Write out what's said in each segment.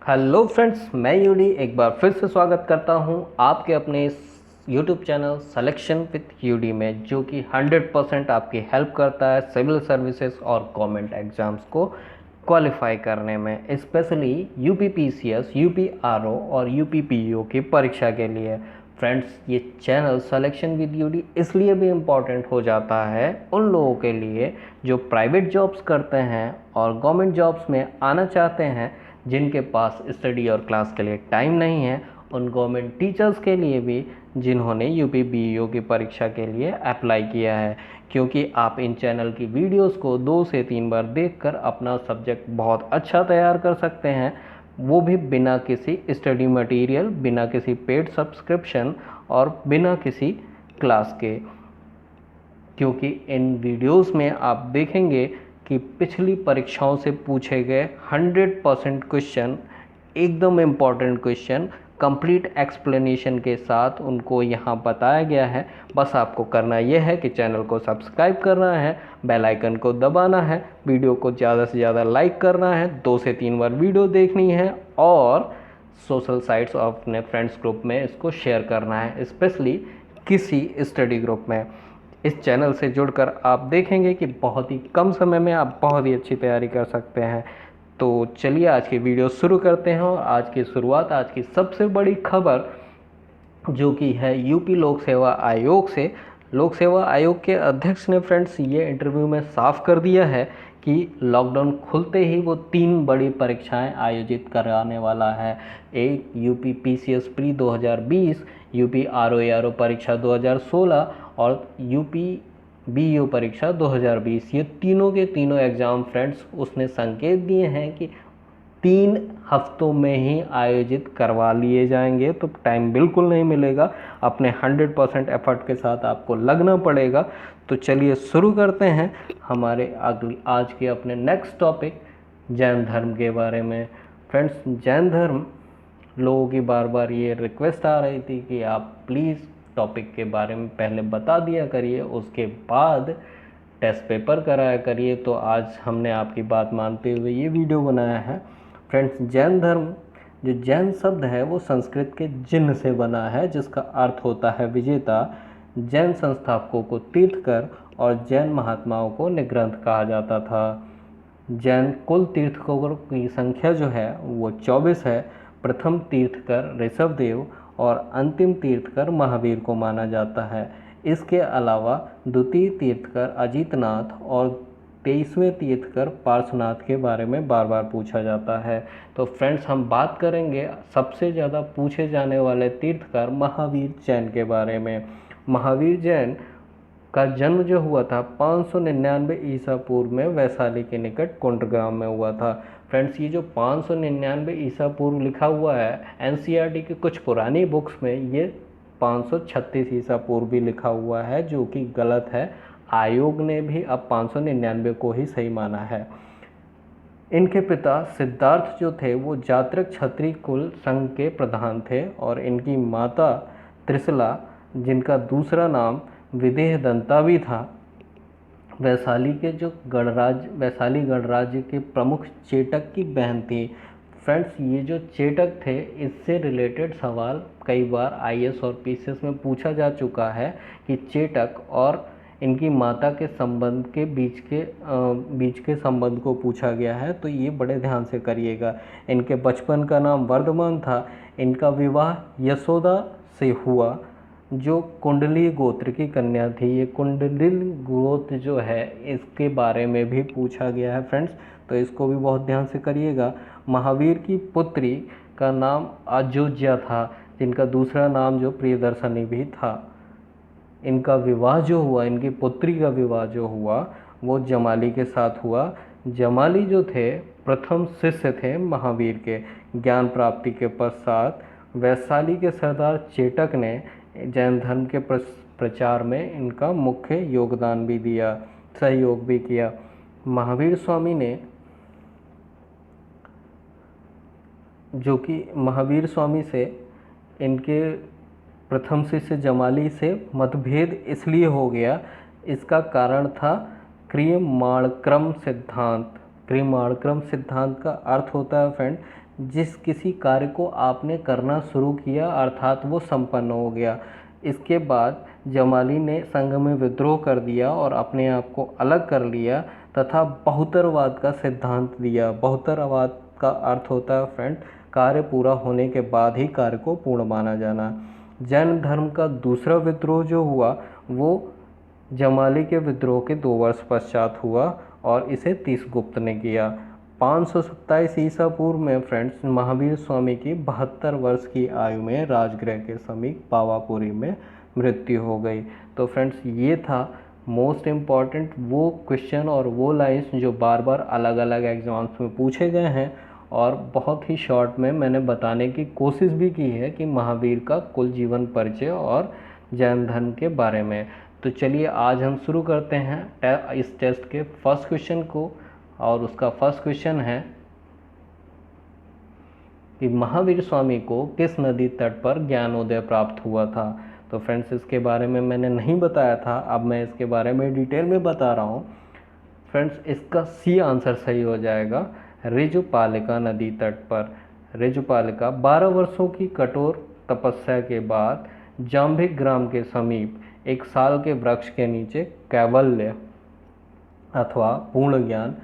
Hello friends, मैं UD एक बार फिर से स्वागत करता हूं आपके अपने इस YouTube channel selection with UD में, जो कि 100% आपकी हेल्प करता है सिविल सर्विसेज और गवर्नमेंट एग्जाम्स को क्वालिफाई करने में, specially UP PCS, UP RO और यूपी पीईओ की परीक्षा के लिए। फ्रेंड्स, ये चैनल सिलेक्शन विद यूडी इसलिए भी इम्पॉर्टेंट हो जाता है उन लोगों के लिए जो प्राइवेट जॉब्स करते हैं और गवर्नमेंट जॉब्स में आना चाहते हैं, जिनके पास स्टडी और क्लास के लिए टाइम नहीं है, उन गवर्नमेंट टीचर्स के लिए भी जिन्होंने यूपी बीईओ की परीक्षा के लिए अप्लाई किया है। क्योंकि आप इन चैनल की वीडियोस को 2 से 3 बार देखकर अपना सब्जेक्ट बहुत अच्छा तैयार कर सकते हैं, वो भी बिना किसी स्टडी मटेरियल, बिना किसी पेड सब्सक्रिप्शन और बिना किसी क्लास के। क्योंकि इन वीडियोस में आप देखेंगे कि पिछली परीक्षाओं से पूछे गए 100% क्वेश्चन, एकदम इम्पॉर्टेंट क्वेश्चन, कंप्लीट एक्सप्लेनेशन के साथ उनको यहाँ बताया गया है। बस आपको करना यह है कि चैनल को सब्सक्राइब करना है, बेल आइकन को दबाना है, वीडियो को ज़्यादा से ज़्यादा लाइक करना है, 2 से 3 बार वीडियो देखनी है और सोशल साइट्स और अपने फ्रेंड्स ग्रुप में इसको शेयर करना है, स्पेशली किसी स्टडी ग्रुप में। इस चैनल से जुड़कर आप देखेंगे कि बहुत ही कम समय में आप बहुत ही अच्छी तैयारी कर सकते हैं। तो चलिए आज की वीडियो शुरू करते हैं। और आज की शुरुआत आज की सबसे बड़ी खबर जो कि है यूपी लोक सेवा आयोग से। लोक सेवा आयोग के अध्यक्ष ने फ्रेंड्स ये इंटरव्यू में साफ कर दिया है कि लॉकडाउन खुलते ही वो 3 बड़ी परीक्षाएं आयोजित कराने वाला है। एक UP PCS pre 2020, UP RO परीक्षा 2016 और यूपी बीईओ परीक्षा 2020। ये तीनों के तीनों एग्ज़ाम फ्रेंड्स उसने संकेत दिए हैं कि 3 हफ्तों में ही आयोजित करवा लिए जाएंगे, तो टाइम बिल्कुल नहीं मिलेगा, अपने 100% एफर्ट के साथ आपको लगना पड़ेगा। तो चलिए शुरू करते हैं हमारे आज के अपने नेक्स्ट टॉपिक, जैन धर्म के बारे में। फ्रेंड्स, जैन धर्म लोगों की बार बार ये रिक्वेस्ट आ रही थी कि आप प्लीज़ टॉपिक के बारे में पहले बता दिया करिए, उसके बाद टेस्ट पेपर कराया करिए। तो आज हमने आपकी बात मानते हुए ये वीडियो बनाया है। फ्रेंड्स, जैन धर्म, जो जैन शब्द है वो संस्कृत के जिन से बना है, जिसका अर्थ होता है विजेता। जैन संस्थापकों को तीर्थकर और जैन महात्माओं को निग्रंथ कहा जाता था। जैन कुल तीर्थंकरों की संख्या जो है वो 24 है। प्रथम तीर्थकर ऋषभदेव और अंतिम तीर्थकर महावीर को माना जाता है। इसके अलावा द्वितीय तीर्थकर अजीतनाथ और 23वें तीर्थकर पार्श्वनाथ के बारे में बार बार पूछा जाता है। तो फ्रेंड्स, हम बात करेंगे सबसे ज़्यादा पूछे जाने वाले तीर्थकर महावीर जैन के बारे में। महावीर जैन का जन्म जो हुआ था 599 ईसा पूर्व में वैशाली के निकट कुंडग्राम में हुआ था। फ्रेंड्स, ये जो 599 ईसा पूर्व लिखा हुआ है, एनसीईआरटी की कुछ पुरानी बुक्स में ये 536 ईसा पूर्व भी लिखा हुआ है, जो कि गलत है। आयोग ने भी अब 599 को ही सही माना है। इनके पिता सिद्धार्थ जो थे वो जात्रक क्षत्रिय कुल संघ के प्रधान थे और इनकी माता त्रिशला, जिनका दूसरा नाम विदेह दंता भी था, वैशाली गणराज्य के प्रमुख चेटक की बहन थी। फ्रेंड्स, ये जो चेटक थे, इससे रिलेटेड सवाल कई बार आईएएस और पीसीएस में पूछा जा चुका है कि चेटक और इनकी माता के संबंध के बीच के संबंध को पूछा गया है, तो ये बड़े ध्यान से करिएगा। इनके बचपन का नाम वर्धमान था। इनका विवाह यशोदा से हुआ, जो कुंडली गोत्र की कन्या थी। ये कुंडली गोत्र जो है, इसके बारे में भी पूछा गया है फ्रेंड्स, तो इसको भी बहुत ध्यान से करिएगा। महावीर की पुत्री का नाम अजोज्या था, जिनका दूसरा नाम जो प्रियदर्शनी भी था। इनका विवाह जो हुआ, इनकी पुत्री का विवाह जो हुआ, वो जमाली के साथ हुआ। जमाली जो थे प्रथम शिष्य थे महावीर के। ज्ञान प्राप्ति के पश्चात वैशाली के सरदार चेटक ने जैन धर्म के प्रचार में इनका मुख्य योगदान भी दिया, सहयोग भी किया। महावीर स्वामी ने, जो कि महावीर स्वामी से इनके प्रथम शिष्य जमाली से मतभेद इसलिए हो गया, इसका कारण था क्रियमाणक्रम सिद्धांत। क्रियमाणक्रम सिद्धांत का अर्थ होता है फ्रेंड, जिस किसी कार्य को आपने करना शुरू किया अर्थात वो संपन्न हो गया। इसके बाद जमाली ने संघ में विद्रोह कर दिया और अपने आप को अलग कर लिया तथा बहुतरवाद का सिद्धांत दिया। बहुतरवाद का अर्थ होता है फ्रेंड कार्य पूरा होने के बाद ही कार्य को पूर्ण माना जाना। जैन धर्म का दूसरा विद्रोह जो हुआ वो जमाली के विद्रोह के 2 वर्ष पश्चात हुआ और इसे तीसगुप्त ने किया। 527 ईसा पूर्व में फ्रेंड्स महावीर स्वामी की 72 वर्ष की आयु में राजगृह के समीप पावापुरी में मृत्यु हो गई। तो फ्रेंड्स ये था मोस्ट इम्पॉर्टेंट वो क्वेश्चन और वो लाइन्स जो बार बार अलग अलग एग्जाम्स में पूछे गए हैं और बहुत ही शॉर्ट में मैंने बताने की कोशिश भी की है कि महावीर का कुल जीवन परिचय और जैन धर्म के बारे में। तो चलिए आज हम शुरू करते हैं इस टेस्ट के फर्स्ट क्वेश्चन को और उसका फर्स्ट क्वेश्चन है कि महावीर स्वामी को किस नदी तट पर ज्ञानोदय प्राप्त हुआ था। तो फ्रेंड्स इसके बारे में मैंने नहीं बताया था, अब मैं इसके बारे में डिटेल में बता रहा हूँ। फ्रेंड्स इसका सी आंसर सही हो जाएगा, ऋजुपालिका नदी तट पर। ऋजुपालिका 12 वर्षों की कठोर तपस्या के बाद जाम्भिक ग्राम के समीप एक साल के वृक्ष के नीचे कैवल्य अथवा पूर्ण ज्ञान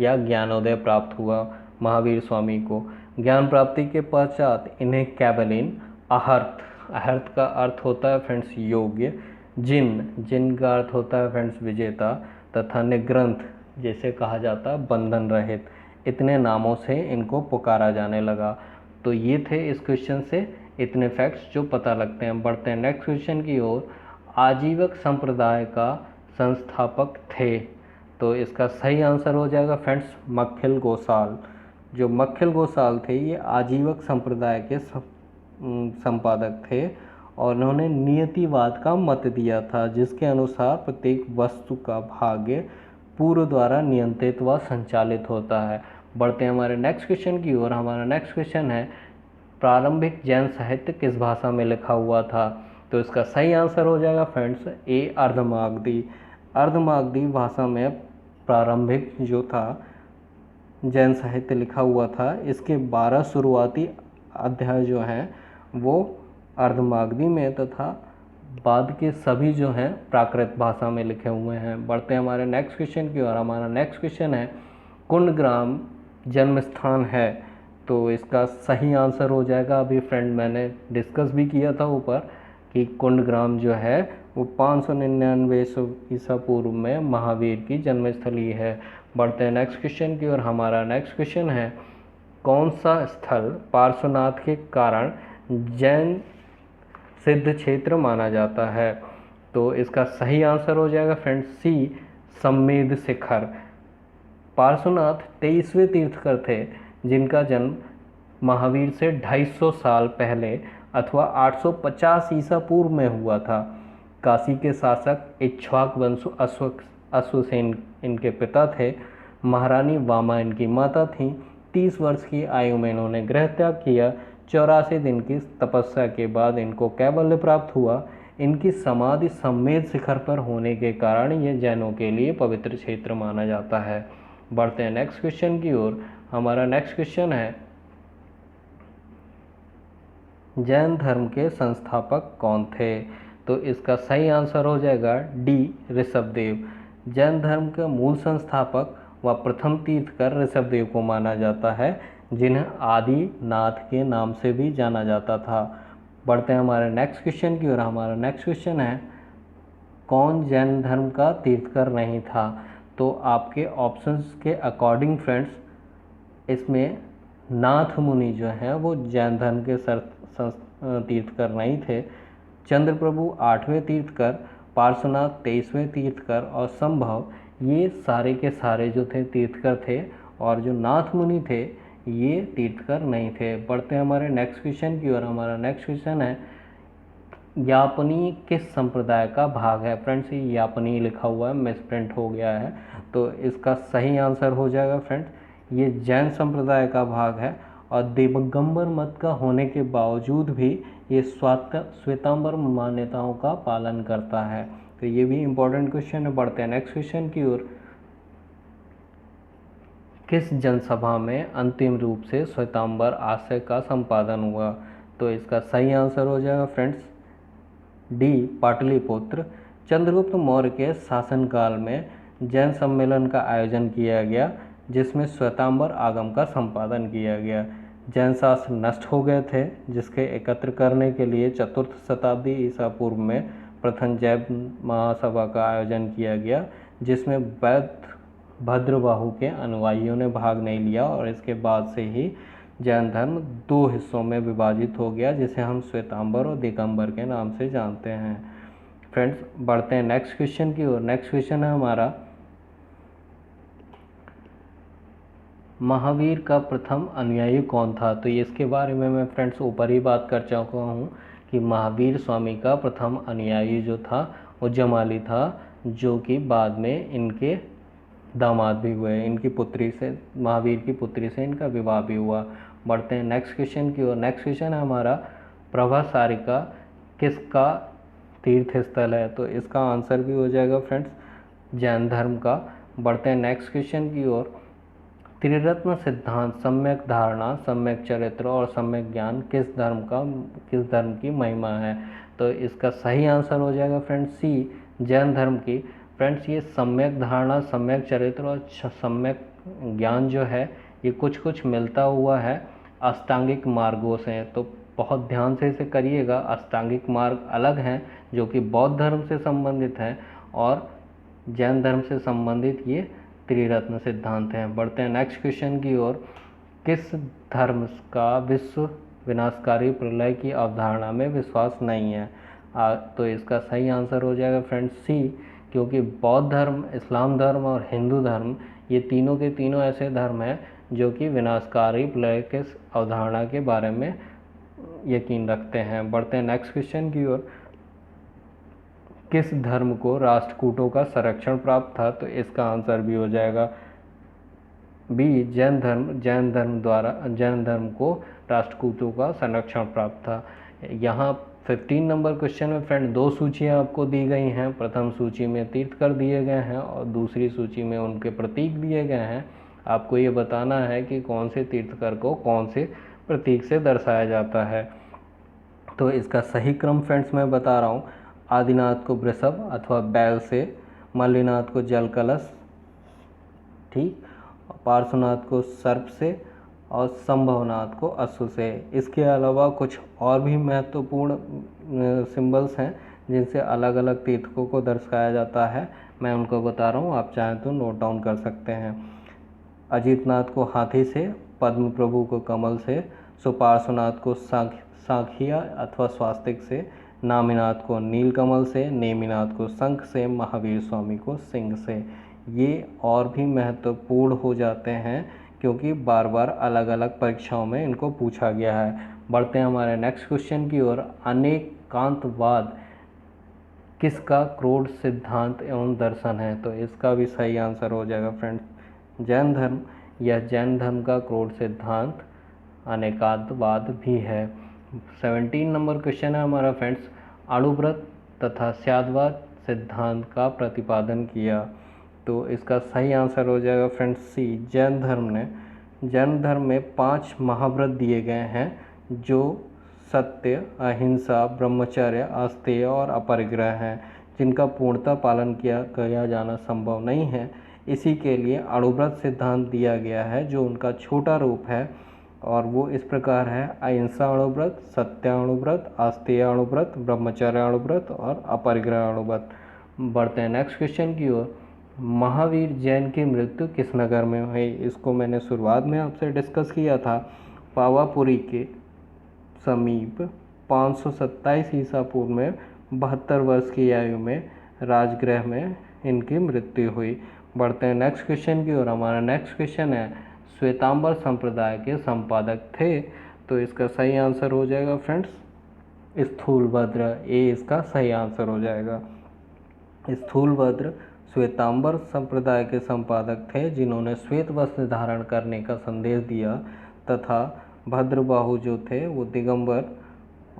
या ज्ञानोदय प्राप्त हुआ महावीर स्वामी को। ज्ञान प्राप्ति के पश्चात इन्हें कैबलिन, अहर्त का अर्थ होता है फ्रेंड्स योग्य, जिन का अर्थ होता है फ्रेंड्स विजेता, तथा निग्रंथ जैसे कहा जाता है बंधन रहित, इतने नामों से इनको पुकारा जाने लगा। तो ये थे इस क्वेश्चन से इतने फैक्ट्स जो पता लगते हैं। बढ़ते हैं नेक्स्ट क्वेश्चन की ओर। आजीवक संप्रदाय का संस्थापक थे। तो इसका सही आंसर हो जाएगा फ्रेंड्स मक्खिल गोसाल। जो मक्खिल गोसाल थे ये आजीवक संप्रदाय के संपादक थे और उन्होंने नियतिवाद का मत दिया था जिसके अनुसार प्रत्येक वस्तु का भाग्य पूर्व द्वारा नियंत्रित व संचालित होता है। बढ़ते हैं हमारे नेक्स्ट क्वेश्चन की ओर। हमारा नेक्स्ट क्वेश्चन है प्रारंभिक जैन साहित्य किस भाषा में लिखा हुआ था। तो इसका सही आंसर हो जाएगा फ्रेंड्स ए अर्धमागधी। अर्धमागधी भाषा में प्रारंभिक जो था जैन साहित्य लिखा हुआ था। इसके 12 शुरुआती अध्याय जो हैं वो अर्धमागधी में तथा बाद के सभी जो हैं प्राकृत भाषा में लिखे हुए हैं। बढ़ते हैं हमारे नेक्स्ट क्वेश्चन की ओर। हमारा नेक्स्ट क्वेश्चन है कुंडग्राम जन्म स्थान है। तो इसका सही आंसर हो जाएगा, अभी फ्रेंड मैंने डिस्कस भी किया था ऊपर कि कुंडग्राम जो है वो 599 ईसा पूर्व में महावीर की जन्मस्थली है। बढ़ते हैं नेक्स्ट क्वेश्चन की ओर। हमारा नेक्स्ट क्वेश्चन है कौन सा स्थल पार्श्वनाथ के कारण जैन सिद्ध क्षेत्र माना जाता है। तो इसका सही आंसर हो जाएगा फ्रेंड्स सी सम्मेद शिखर। पार्श्वनाथ 23वें तीर्थकर थे जिनका जन्म महावीर से 250 साल पहले अथवा 850 ईसा पूर्व में हुआ था। काशी के शासक इक्ष्वाक वंशु अश्वसेन इनके पिता थे। महारानी वामा इनकी माता थीं। 30 वर्ष की आयु में इन्होंने गृह त्याग किया। 84 दिन की तपस्या के बाद इनको कैवल्य प्राप्त हुआ। इनकी समाधि सम्मेद शिखर पर होने के कारण ये जैनों के लिए पवित्र क्षेत्र माना जाता है। बढ़ते हैं नेक्स्ट क्वेश्चन की ओर। हमारा नेक्स्ट क्वेश्चन है जैन धर्म के संस्थापक कौन थे। तो इसका सही आंसर हो जाएगा डी ऋषभदेव। जैन धर्म के मूल संस्थापक व प्रथम तीर्थकर ऋषभदेव को माना जाता है जिन्हें आदिनाथ के नाम से भी जाना जाता था। बढ़ते हैं हमारे नेक्स्ट क्वेश्चन की ओर। हमारा नेक्स्ट क्वेश्चन है कौन जैन धर्म का तीर्थकर नहीं था। तो आपके ऑप्शंस के अकॉर्डिंग फ्रेंड्स इसमें नाथ मुनि जो हैं वो जैन धर्म के तीर्थकर नहीं थे। चंद्रप्रभु 8वें तीर्थकर, पार्श्वनाथ 23वें तीर्थकर और संभव ये सारे के सारे जो थे तीर्थकर थे और जो नाथ मुनि थे ये तीर्थकर नहीं थे। बढ़ते हैं हमारे नेक्स्ट क्वेश्चन की ओर। हमारा नेक्स्ट क्वेश्चन है यापनी किस संप्रदाय का भाग है। फ्रेंड्स ये यापनी लिखा हुआ है, मिसप्रिंट हो गया है। तो इसका सही आंसर हो जाएगा फ्रेंड्स ये जैन संप्रदाय का भाग है और दिगंबर मत का होने के बावजूद भी ये श्वेतांबर मान्यताओं का पालन करता है। तो ये भी इम्पोर्टेंट क्वेश्चन है। बढ़ते हैं नेक्स्ट क्वेश्चन की ओर। किस जनसभा में अंतिम रूप से श्वेतांबर आशय का संपादन हुआ? तो इसका सही आंसर हो जाएगा फ्रेंड्स डी, पाटलिपुत्र। चंद्रगुप्त मौर्य के शासनकाल में जैन सम्मेलन का आयोजन किया गया जिसमें श्वेतांबर आगम का संपादन किया गया। जैन शास्त्र नष्ट हो गए थे जिसके एकत्र करने के लिए 4th शताब्दी ईसा पूर्व में प्रथम जैन महासभा का आयोजन किया गया जिसमें वैद्य भद्रबाहु के अनुयायियों ने भाग नहीं लिया और इसके बाद से ही जैन धर्म 2 हिस्सों में विभाजित हो गया जिसे हम श्वेतांबर और दिगंबर के नाम से जानते हैं। फ्रेंड्स बढ़ते हैं नेक्स्ट क्वेश्चन की ओर। नेक्स्ट क्वेश्चन है हमारा, महावीर का प्रथम अनुयायी कौन था? तो ये इसके बारे में मैं फ्रेंड्स ऊपर ही बात कर चुका हूँ कि महावीर स्वामी का प्रथम अनुयायी जो था वो जमाली था, जो कि बाद में इनके दामाद भी हुए। इनकी पुत्री से, महावीर की पुत्री से इनका विवाह भी हुआ। बढ़ते हैं नेक्स्ट क्वेश्चन की ओर। नेक्स्ट क्वेश्चन है हमारा, प्रभासारिका किसका तीर्थ स्थल है? तो इसका आंसर भी हो जाएगा फ्रेंड्स जैन धर्म का। बढ़ते हैं नेक्स्ट क्वेश्चन की ओर। त्रिरत्न सिद्धांत, सम्यक धारणा, सम्यक चरित्र और सम्यक ज्ञान किस धर्म की महिमा है? तो इसका सही आंसर हो जाएगा फ्रेंड्स सी, जैन धर्म की। फ्रेंड्स ये सम्यक धारणा, सम्यक चरित्र और सम्यक ज्ञान जो है ये कुछ मिलता हुआ है अष्टांगिक मार्गों से, तो बहुत ध्यान से इसे करिएगा। अष्टांगिक मार्ग अलग हैं जो कि बौद्ध धर्म से संबंधित हैं और जैन धर्म से संबंधित ये त्रिरत्न सिद्धांत हैं। बढ़ते हैं नेक्स्ट क्वेश्चन की ओर। किस धर्म का विश्व विनाशकारी प्रलय की अवधारणा में विश्वास नहीं है? तो इसका सही आंसर हो जाएगा फ्रेंड्स सी, क्योंकि बौद्ध धर्म, इस्लाम धर्म और हिंदू धर्म ये तीनों के तीनों ऐसे धर्म हैं जो कि विनाशकारी प्रलय के अवधारणा के बारे में यकीन रखते हैं। बढ़ते हैं नेक्स्ट क्वेश्चन की ओर। किस धर्म को राष्ट्रकूटों का संरक्षण प्राप्त था? तो इसका आंसर भी हो जाएगा बी, जैन धर्म। जैन धर्म को राष्ट्रकूटों का संरक्षण प्राप्त था। यहाँ 15 नंबर क्वेश्चन में फ्रेंड 2 सूचियाँ आपको दी गई हैं। प्रथम सूची में तीर्थकर दिए गए हैं और दूसरी सूची में उनके प्रतीक दिए गए हैं। आपको ये बताना है कि कौन से तीर्थकर को कौन से प्रतीक से दर्शाया जाता है। तो इसका सही क्रम फ्रेंड्स मैं बता रहा हूँ। आदिनाथ को वृषभ अथवा बैल से, मल्लिनाथ को जल कलश, ठीक, पार्श्वनाथ को सर्प से और संभवनाथ को अश्व से। इसके अलावा कुछ और भी महत्वपूर्ण सिंबल्स हैं जिनसे अलग अलग तीर्थकों को दर्शाया जाता है। मैं उनको बता रहा हूँ, आप चाहें तो नोट डाउन कर सकते हैं। अजितनाथ को हाथी से, पद्म प्रभु को कमल से, सुपार्श्वनाथ को सांखिया अथवा स्वास्तिक से, नामीनाथ को नीलकमल से, नेमिनाथ को शंख से, महावीर स्वामी को सिंह से। ये और भी महत्वपूर्ण हो जाते हैं क्योंकि बार बार अलग अलग परीक्षाओं में इनको पूछा गया है। बढ़ते हैं हमारे नेक्स्ट क्वेश्चन की ओर। अनेकांतवाद किसका क्रोध सिद्धांत एवं दर्शन है? तो इसका भी सही आंसर हो जाएगा फ्रेंड्स जैन धर्म। यह जैन धर्म का क्रोध सिद्धांत अनेकांतवाद भी है। 17 नंबर क्वेश्चन है हमारा फ्रेंड्स, अणुव्रत तथा स्याद्वाद सिद्धांत का प्रतिपादन किया। तो इसका सही आंसर हो जाएगा फ्रेंड्स सी, जैन धर्म ने। जैन धर्म में 5 महाव्रत दिए गए हैं जो सत्य, अहिंसा, ब्रह्मचर्य, आस्तेय और अपरिग्रह हैं, जिनका पूर्णतः पालन किया जाना संभव नहीं है। इसी के लिए अणुव्रत सिद्धांत दिया गया है जो उनका छोटा रूप है और वो इस प्रकार है: अहिंसा अणुव्रत, सत्य अणुव्रत, आस्तेय अणुव्रत, ब्रह्मचर्य अणुव्रत और अपरिग्रह अणुव्रत। बढ़ते हैं नेक्स्ट क्वेश्चन की ओर। महावीर जैन की मृत्यु किस नगर में हुई? इसको मैंने शुरुआत में आपसे डिस्कस किया था। पावापुरी के समीप 527 ईसा पूर्व में 72 वर्ष की आयु में राजगृह में इनकी मृत्यु हुई। बढ़ते हैं नेक्स्ट क्वेश्चन की ओर। हमारा नेक्स्ट क्वेश्चन है, श्वेतांबर संप्रदाय के संपादक थे? तो इसका सही आंसर हो जाएगा फ्रेंड्स स्थूलभद्र। ए इसका सही आंसर हो जाएगा। स्थूलभद्र श्वेतांबर संप्रदाय के संपादक थे जिन्होंने श्वेत वस्त्र धारण करने का संदेश दिया तथा भद्रबाहु जो थे वो दिगंबर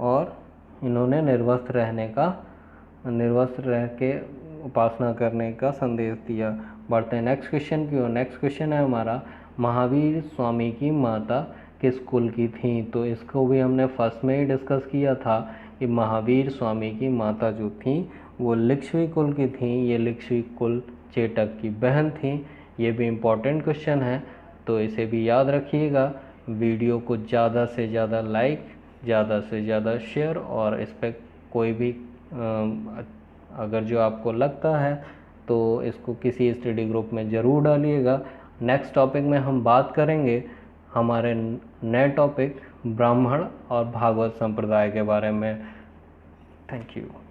और इन्होंने निर्वस्त्र रह के उपासना करने का संदेश दिया। बढ़ते हैं नेक्स्ट क्वेश्चन की ओर। नेक्स्ट क्वेश्चन है हमारा, महावीर स्वामी की माता किस कुल की थी। तो इसको भी हमने फर्स्ट में ही डिस्कस किया था कि महावीर स्वामी की माता जो थी वो लिच्छवी कुल की थी। ये लिच्छवी कुल चेटक की बहन थी। ये भी इम्पोर्टेंट क्वेश्चन है, तो इसे भी याद रखिएगा। वीडियो को ज़्यादा से ज़्यादा लाइक, ज़्यादा से ज़्यादा शेयर, और इस पर कोई भी अगर जो आपको लगता है तो इसको किसी स्टडी ग्रुप में ज़रूर डालिएगा। नेक्स्ट टॉपिक में हम बात करेंगे हमारे नए टॉपिक ब्राह्मण और भागवत संप्रदाय के बारे में। Thank you.